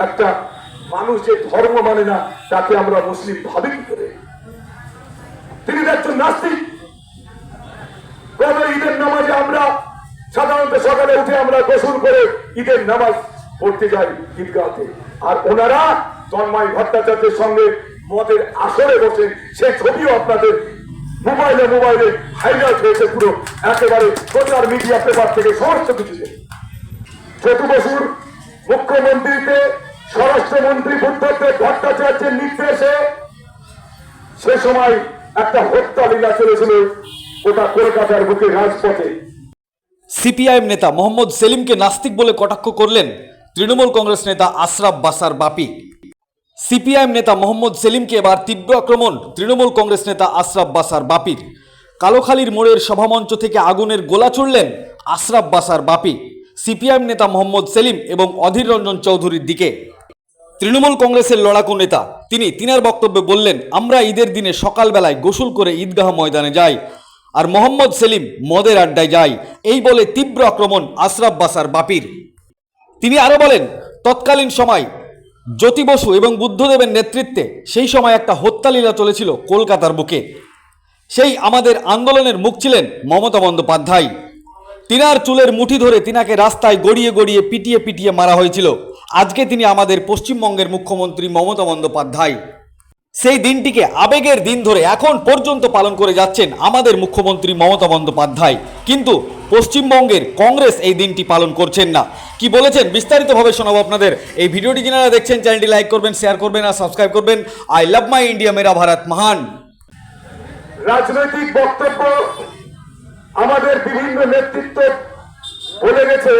একটা মানুষ যে ধর্ম মানে না তাকে আমরা মুসলিম ভাবি কি করে? তিনি একজন নাস্তিক। গত ঈদের নামাজে আমরা সাধারণত সকালে উঠে আমরা গোসল করে ঈদের নামাজ পড়তে যাই ঈদগাহতে, আর ওনারা তন্ময় ভট্টাচার্যের সঙ্গে মদের আসরে বসে সেই ছবিও আপনাদের মোবাইলে হাইলাইট হয়েছে পুরো একেবারে সোশ্যাল মিডিয়া পেপার থেকে সমস্ত কিছুতে। চতু বসুর মুখ্যমন্ত্রীতে স্বরাষ্ট্রমন্ত্রী বুদ্ধদেব ভট্টাচার্যের নির্দেশে সে সময় একটা হত্যা লীলা চলেছিল গোটা কলকাতার বুকে রাজপথে। সিপিআইএম নেতা মোহাম্মদ সেলিমকে নাস্তিক বলে কটাক্ষ করলেন তৃণমূল কংগ্রেস নেতা আশরাফ বাসার বাপি। সিপিআইএম নেতা মোহাম্মদ সেলিমকে এবার তীব্র আক্রমণ তৃণমূল কংগ্রেস নেতা আশরাফ বাসার বাপির। কালোখালীর মোড়ের সভামঞ্চ থেকে আগুনের গোলা ছুড়লেন আশরাফ বাসার বাপি সিপিআইএম নেতা মোহাম্মদ সেলিম এবং অধীর রঞ্জন চৌধুরীর দিকে। তৃণমূল কংগ্রেসের লড়াকু নেতা তিনার বক্তব্যে বললেন, আমরা ঈদের দিনে সকালবেলায় গোসল করে ঈদগাহ ময়দানে যাই আর মোহাম্মদ সেলিম মদের আড্ডায় যায়, এই বলে তীব্র আক্রমণ আশরাফ বাসার বাপির। তিনি আরো বলেন, তৎকালীন সময় জ্যোতি বসু এবং বুদ্ধদেবের নেতৃত্বে সেই সময় একটা হত্যালীলা চলেছিল কলকাতার বুকে। সেই আমাদের আন্দোলনের মুখ ছিলেন মমতা বন্দ্যোপাধ্যায়। তিনার চুলের মুঠি ধরে তিনাকে রাস্তায় গড়িয়ে গড়িয়ে পিটিয়ে মারা হয়েছিল। আজকে তিনি আমাদের পশ্চিমবঙ্গের মুখ্যমন্ত্রী মমতা বন্দ্যোপাধ্যায়। সেই দিনটিকে আবেগের দিন ধরে এখন পর্যন্ত পালন করে যাচ্ছেন আমাদের মুখ্যমন্ত্রী মমতা বন্দ্যোপাধ্যায়, কিন্তু পশ্চিমবঙ্গের কংগ্রেস এই দিনটি পালন করছেন না। কি বলেছেন বিস্তারিতভাবে শোনাবো আপনাদের। এই ভিডিওটি যারা দেখছেন চ্যানেলটি লাইক করবেন, শেয়ার করবেন আর সাবস্ক্রাইব করবেন। আই লাভ মাই ইন্ডিয়া, মেরা ভারত মহান। রাজনৈতিক বক্তব্য আমাদের বিভিন্ন নেতৃত্ব বলে গেছে,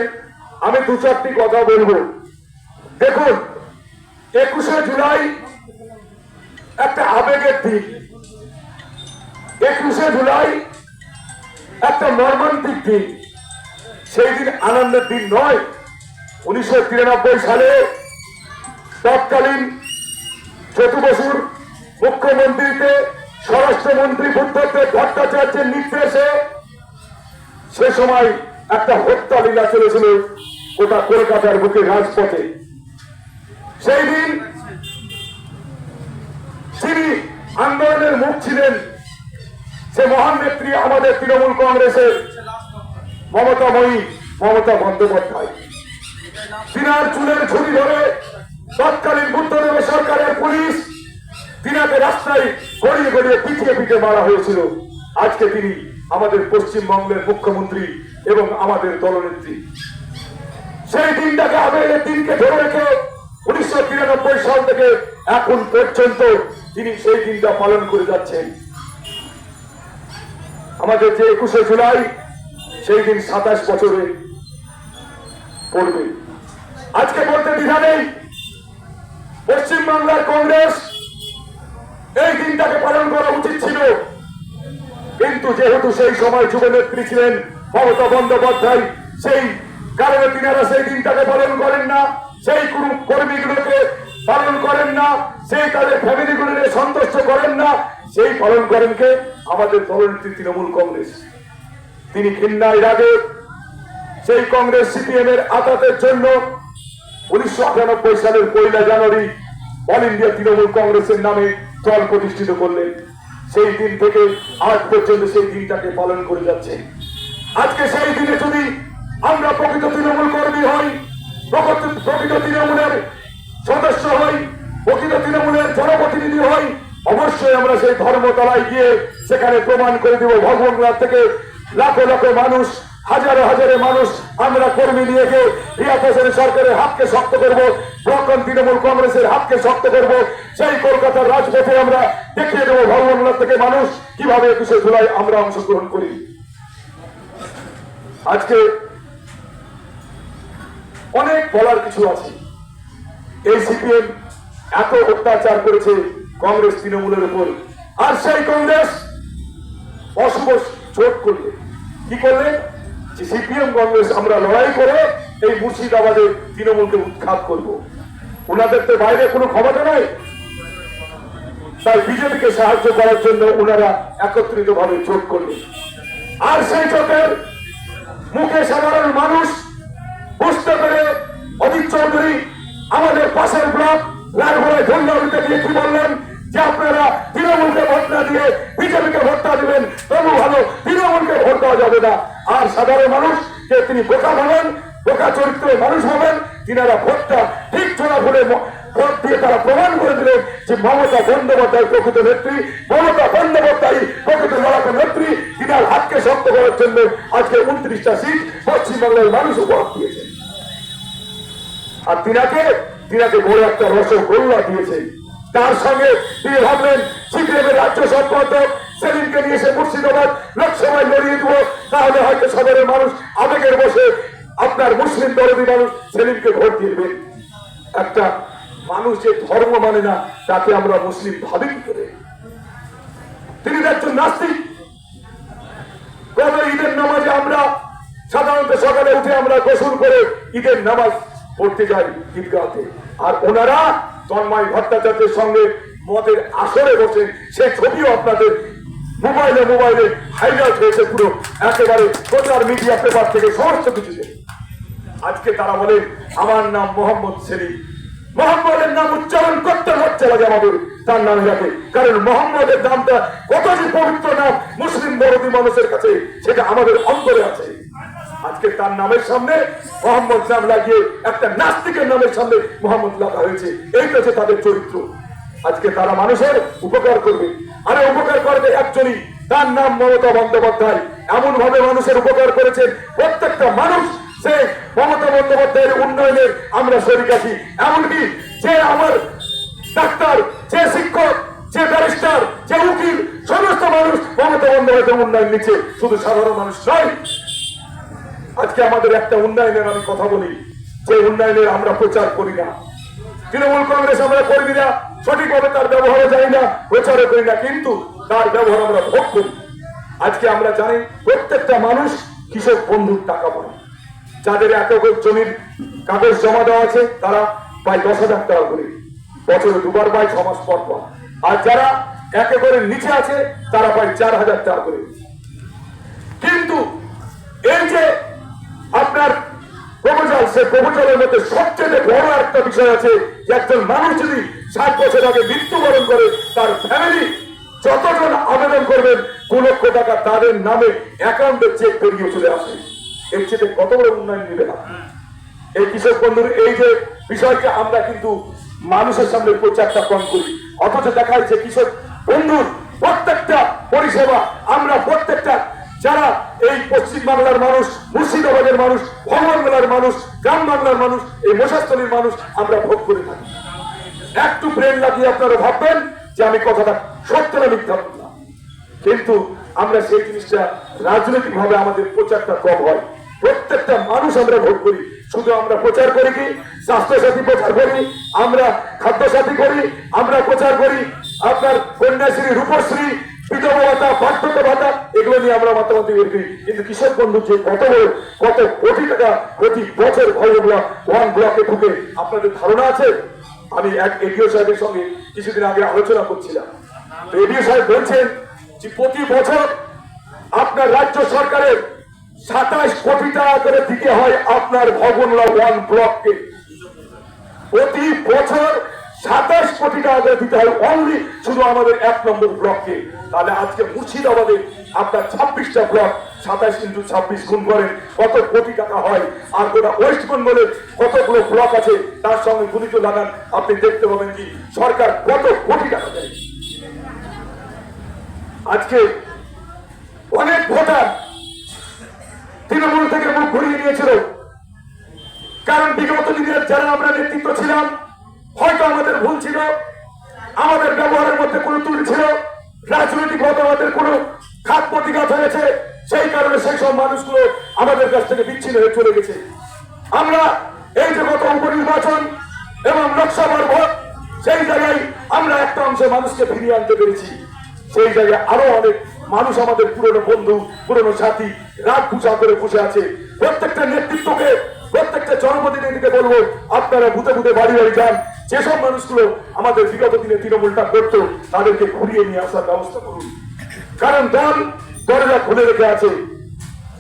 আমি দু চারটি কথা বলবো। দেখুন, 21শে জুলাই একটা আবেগের দিন, 21শে জুলাই একটা মর্মান্তিক দিন। সেই দিন আনন্দের দিন নয়। 1993 সালে তৎকালীন চতু বসুর মুখ্যমন্ত্রীতে স্বরাষ্ট্রমন্ত্রী বুদ্ধদেব ভট্টাচার্যের নির্দেশে সে সময় একটা হত্যা লীলা চলেছিল গোটা কলকাতার বুকে রাজপথে। সেই দিন যিনি আন্দোলনের মুখ ছিলেন সে মহান নেত্রী আমাদের তৃণমূল কংগ্রেসের মমতা বন্দ্যোপাধ্যায়। তিনার চুলের ছুরি ধরে তৎকালীন বুদ্ধদেবের সরকারের পুলিশ তিনাকে রাস্তায় গড়িয়ে গড়িয়ে পিটিয়ে মারা হয়েছিল। আজকে তিনি আমাদের পশ্চিমবঙ্গের মুখ্যমন্ত্রী এবং আমাদের দলনেত্রী। সেই দিনটাকে আবেগের দিনকে ধরে রেখে 1993 সাল থেকে এখন পর্যন্ত তিনি সেই দিনটা পালন করে যাচ্ছেন। আমাদের যে 21শে জুলাই সেই দিন 27 বছরে পড়বে। আজকে বলতে দ্বিধা নেই, পশ্চিমবাংলার কংগ্রেস এই দিনটাকে পালন করা উচিত ছিল, কিন্তু যেহেতু সেই সময় যুব নেত্রী ছিলেন মমতা বন্দ্যোপাধ্যায়, সেই কারণে তিনারা সেই দিনটাকে পালন করেন না, সেই কর্মীগুলোকে পালন করেন না, সেই তাদের ফ্যামিলিগুলোকে সন্তুষ্ট করেন না। সেই পালন করেন কে? আমাদের দলনেত্রী তৃণমূল কংগ্রেস। তিনি ঘৃণায় রাগে সেই কংগ্রেস সিপিএম এর আঘাতের জন্য 1998 সালের 1 জানুয়ারি অল ইন্ডিয়া তৃণমূল কংগ্রেসের নামে দল প্রতিষ্ঠিত করলেন। সেই দিন থেকে আজ পর্যন্ত সেই দিনটাকে পালন করে যাচ্ছে। আজকে সেই দিনে যদি আমরা প্রকৃত তৃণমূল কর্মী হই, প্রকৃত তৃণমূলের সদস্য হই, প্রকৃত তৃণমূলের জনপ্রতিনিধি হই, অবশ্যই আমরা সেই ধর্মতলায় গিয়ে সেখানে প্রমাণ করে দেব ভগবান থেকে লাখো মানুষ, হাজারে মানুষ আমরা কর্মী নিয়ে গিয়ে রিয়াজ হোসেন সরকারের হাতকে শক্ত করবো, ব্লকন তৃণমূল কংগ্রেসের হাতকে শক্ত করবো। সেই কলকাতার রাজপথে আমরা দেখিয়ে দেবো ভগবান থেকে মানুষ কিভাবে 21শে জুলাই আমরা অংশগ্রহণ করি। আজকে অনেক বলার কিছু আছে। এই সিপিএম এত অত্যাচার করেছে কংগ্রেস তৃণমূলের উপর, আর সেই কংগ্রেস অশুভ চোট করলে কি করলেন? সিপিএম কংগ্রেস আমরা লড়াই করে এই মুর্শিদাবাদে তৃণমূলকে উৎখাত করব। ওনাদের তো বাইরে কোনো ক্ষমতা নাই, তাই বিজেপিকে সাহায্য করার জন্য ওনারা একত্রিত ভাবে চোট করলেন। আর সেই চোটের মুখে সাধারণ মানুষ বুঝতে পেরে অজিত চৌধুরী আমাদের পাশের ব্লক লালগোলায় ধন্যবাদ দিয়ে কি বললেন যে আপনারা তৃণমূলকে ভোট না দিয়ে বিজেপিকে ভোটটা দিবেন, তবু ভালো তৃণমূলকে ভোট দেওয়া যাবে না। আর সাধারণ মানুষ কে তিনি বোকা ভাবেন, বোকা চরিত্রের মানুষ হবেন, তিনারা ভোটটা ঠিক চোরা ভুলে ভোট দিয়ে তারা প্রমাণ করে দিলেন যে মমতা বন্দ্যোপাধ্যায় প্রকৃত নেত্রী, মমতা বন্দ্যোপাধ্যায় প্রকৃত লড়াকু নেত্রী। তিনার হাতকে শক্ত করার জন্য আজকে 29টা সিট পশ্চিমবাংলার মানুষ উপহার দিয়েছে। আর তিনাকে বড় একটা রসগোল্লা দিয়েছে। তার সঙ্গে তিনি ভাবলেন সিপিএমের রাজ্য সম্পাদক সেলিমকে নিয়ে এসে মুর্শিদাবাদ লোকসভায় লড়িয়ে দেবো, তাহলে হয়তো সাধারণ মানুষ আবেগের বসে আপনার মুসলিম দরদি মানুষ সেলিমকে ভোট দিয়ে দেবেন। একটা মানুষ যে ধর্ম মানে না তাকে আমরা মুসলিম ভাবি কি করে? তিনি একজন নাস্তিক। কবে ঈদের নামাজে আমরা সাধারণত সকালে উঠে আমরা গোসল করে ঈদের নামাজ পড়তে যাই ঈদগাহতে, আর ওনারা তন্ময় ভট্টাচার্যের সঙ্গে মদের আসরে বসে সেই ছবিও আপনাদের মোবাইলে হাইলাইট হয়েছে পুরো একেবারে সোশ্যাল মিডিয়া পেপার থেকে সমস্ত কিছুতে। আজকে তারা বলেন আমার নাম মোহাম্মদ সেলিম। মোহাম্মদের নাম উচ্চারণ করতে লজ্জা লাগে আমাদের তার নামে রাখে, কারণ মোহাম্মদের নামটা কত যে পবিত্র নাম মুসলিম বড়দি মানুষের কাছে, সেটা আমাদের অন্তরে আছে। আজকে তার নামের সামনে মোহাম্মদ নাম লাগিয়ে একটা নাস্তিকের নামের সামনে মোহাম্মদ লেখা হয়েছে। এইটা হচ্ছে তাদের চরিত্র। আজকে তারা মানুষের উপকার করবে, আরে উপকার করবে একজনই, তার নাম মমতা বন্দ্যোপাধ্যায়। এমন ভাবে মানুষের উপকার করেছেন প্রত্যেকটা মানুষ, সে মমতা বন্দ্যোপাধ্যায়ের উন্নয়নের আমরা শরিক আছি। এমনকি যে আমার ডাক্তার, যে শিক্ষক, যে ব্যারিস্টার, যে উকিল, সমস্ত মানুষ মমতা বন্দ্যোপাধ্যায়ের উন্নয়ন নিচ্ছে, শুধু সাধারণ মানুষ নয়। আজকে আমাদের একটা উন্নয়নের আমি কথা বলি, যে উন্নয়নের আমরা প্রচার করি না। তৃণমূল কংগ্রেস আমরা করি না, সঠিকভাবে তার ব্যবহারও জানি না, প্রচারও করি না, কিন্তু তার ব্যবহার আমরা ভোগ করি। আজকে আমরা জানি প্রত্যেকটা মানুষ কৃষক বন্ধুর টাকা পায়। যাদের একক জমির কাগজ জমা দেওয়া আছে তারা পায় 10,000 টাকা করে, বছরে দুবার পায়, 6 মাস পর পর। আর যারা একেবারে নিচে আছে তারা পায় 4,000 টাকা করে। কিন্তু এই যে আপনার প্রপোজাল, সে প্রপোজালের মধ্যে সবচেয়ে বড় একটা বিষয় আছে যে একজন মানুষ যদি 60 বছর আগে মৃত্যুবরণ করে, তার ফ্যামিলি যতজন আবেদন করবেন 2 লক্ষ টাকা তাদের নামে অ্যাকাউন্টে চেক বেরিয়ে চলে আসে। এর চেয়ে কত বড় উন্নয়ন নিবে না? এই কৃষক বন্ধুর এই যে বিষয়কে আমরা কিন্তু মানুষের সামনে প্রচারটা কম করি, অথচ দেখা যাচ্ছে কৃষক বন্ধুর প্রত্যেকটা পরিষেবা আমরা প্রত্যেকটা যারা এই পশ্চিম বাংলার মানুষ, মুর্শিদাবাদের মানুষ, ভগবান মেলার মানুষ, গ্রাম বাংলার মানুষ, এই মশাস্থলীর মানুষ আমরা ভোগ করে থাকি। একটু ব্রেন লাগিয়ে আপনারা ভাববেন যে আমি কথাটা সত্য না মিথ্যা বললাম, কিন্তু আমরা সেই জিনিসটা রাজনৈতিক ভাবে আমাদের প্রচারটা কম হয়। প্রত্যেকটা মানুষ আমরা ভোট করি, শুধু আমরা প্রচার করি কি স্বাস্থ্যসাথী প্রচার করি, আমরা খাদ্যসাথী করি, আমরা প্রচার করি আপনার কন্যাশ্রী, রূপশ্রী, বিধবা ভাতা, বার্ধক্য ভাতা, এগুলো নিয়ে আমরা মাতামাতি করি। কিন্তু কৃষক বন্ধু যে কত কোটি টাকা প্রতি বছর ভয় ব্লক, 1 ব্লকে ঢুকে, আপনাদের ধারণা আছে? আমি এক এডিও সাহেবের সঙ্গে কিছুদিন আগে আলোচনা করছিলাম। তো এডিও সাহেব বলছেন যে প্রতি বছর আপনার রাজ্য সরকারের 27 কোটি টাকা করে দিতে হয় আপনার ভবনলা 1 ব্লককে। প্রতি বছর 27 কোটি টাকা করে দিতে হয় অনলি শুধু আমাদের 1 নম্বর ব্লককে। তাহলে আজকে মুর্শিদাবাদে আপনার 26টা ব্লক, 27 × 26 গুণ করেন কত কোটি টাকা হয়। আর গোটা ওয়েস্ট বেঙ্গলের কতগুলো ব্লক আছে তার সঙ্গে গুণিত লাগান, আপনি দেখতে পাবেন কি সরকার কত কোটি টাকা দেয়। আজকে অনেক ভোটার তৃণমূল থেকে মুখ ঘুরিয়ে নিয়েছিল, কারণ বিগত দিনের যারা আমরা নেতৃত্ব ছিলাম হয়তো আমাদের ভুল ছিল, আমাদের ব্যবহারের মধ্যে কোনো ত্রুটি ছিল, রাজনৈতিক ভাবে আমাদের কোনো ঘাত প্রতিঘাত হয়েছে, সেই কারণে সেই সব মানুষগুলো আমাদের কাছ থেকে বিচ্ছিন্ন হয়ে চলে গেছে। আমরা এই যে গত উপনির্বাচন এবং লোকসভার ভোট, সেই জায়গায় আমরা একটা অংশে মানুষকে ফিরিয়ে আনতে পেরেছি। সেই জায়গায় আরো অনেক মানুষ আমাদের পুরনো বন্ধু, পুরনো সাথী রাত পূজা করে বসে আছে। প্রত্যেকটা নেতৃত্বকে, প্রত্যেকটা জনপ্রতিনিধিকে বলবো আপনারা বুথে বুথে বাড়ি বাড়ি যান, যেসব মানুষগুলো আমাদের বিগত দিনে তৃণমূলটা করতো তাদেরকে ঘুরিয়ে নিয়ে আসার ব্যবস্থা করুন। কারণ দল দরজা খুলে রেখে আছে,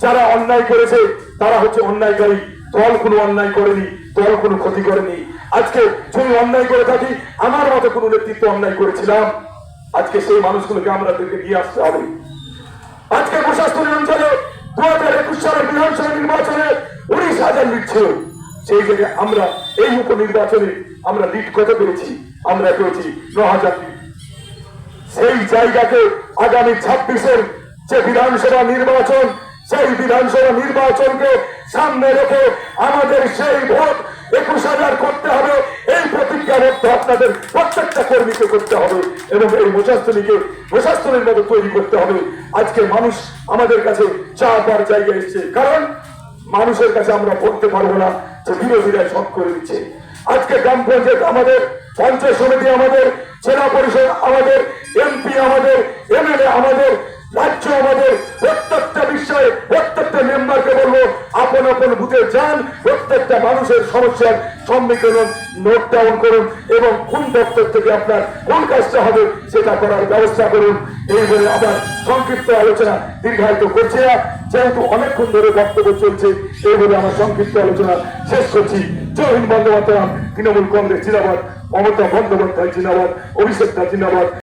যারা অন্যায় করেছে তারা হচ্ছে অন্যায়কারী, দল কোনো অন্যায় করেনি, দল কোনো ক্ষতি করেনি। আজকে যদি অন্যায় করে থাকি, আমার মতো কোন নেতৃত্ব অন্যায় করেছিলাম, আজকে সেই মানুষগুলোকে আমাদেরকে নিয়ে আসতে হবে। আজকে প্রশাসনিক অঞ্চলে 2021 সালের বিধানসভা নির্বাচনে 19,000 লিড ছিল, সেই জায়গায় আমরা এই উপনির্বাচনে আমরা লিড কত পেয়েছি? আমরা পেয়েছি 9,000 লিড। সেই জায়গাকে আগামী 26-এর যে বিধানসভা নির্বাচন, সেই বিধানসভা নির্বাচনকে সামনে রেখে আমাদের সেই ভোট 21,000 করতে হবে। এই প্রতিজ্ঞাবদ্ধ আপনাদের প্রত্যেকটা কর্মীকে করতে হবে এবং এই প্রশাসনের মতো তৈরি করতে হবে। আজকে মানুষ আমাদের কাছে চাপার জায়গায় এসছে, কারণ মানুষের কাছে আমরা বলতে পারবো না যে বিরোধীরা সব করে দিচ্ছে। আজকে গ্রাম পঞ্চায়েত আমাদের, পঞ্চায়েত সমিতি আমাদের, জেলা পরিষদ আমাদের, এমপি আমাদের, এমএলএ আমাদের, রাজ্য আমাদের। প্রত্যেকটা বিষয়ে প্রত্যেকটা মেম্বারকে বলবো আপন আপন বুথে যান, প্রত্যেকটা মানুষের সমস্যার সম্মুখীন নোট ডাউন করুন এবং কোন দপ্তর থেকে আপনার কোন কাজটা হবে সেটা করার ব্যবস্থা করুন। এই বলে আমার সংক্ষিপ্ত আলোচনা দীর্ঘায়িত করছে না, যেহেতু অনেকক্ষণ ধরে বক্তব্য চলছে, এই বলে আমার সংক্ষিপ্ত আলোচনা শেষ করছি। জয় হিন্দ, বন্দে মাতরম। তৃণমূল কংগ্রেস জিন্দাবাদ, মমতা বন্দ্যোপাধ্যায় জিন্দাবাদ, অভিষেক দা জিন্দাবাদ।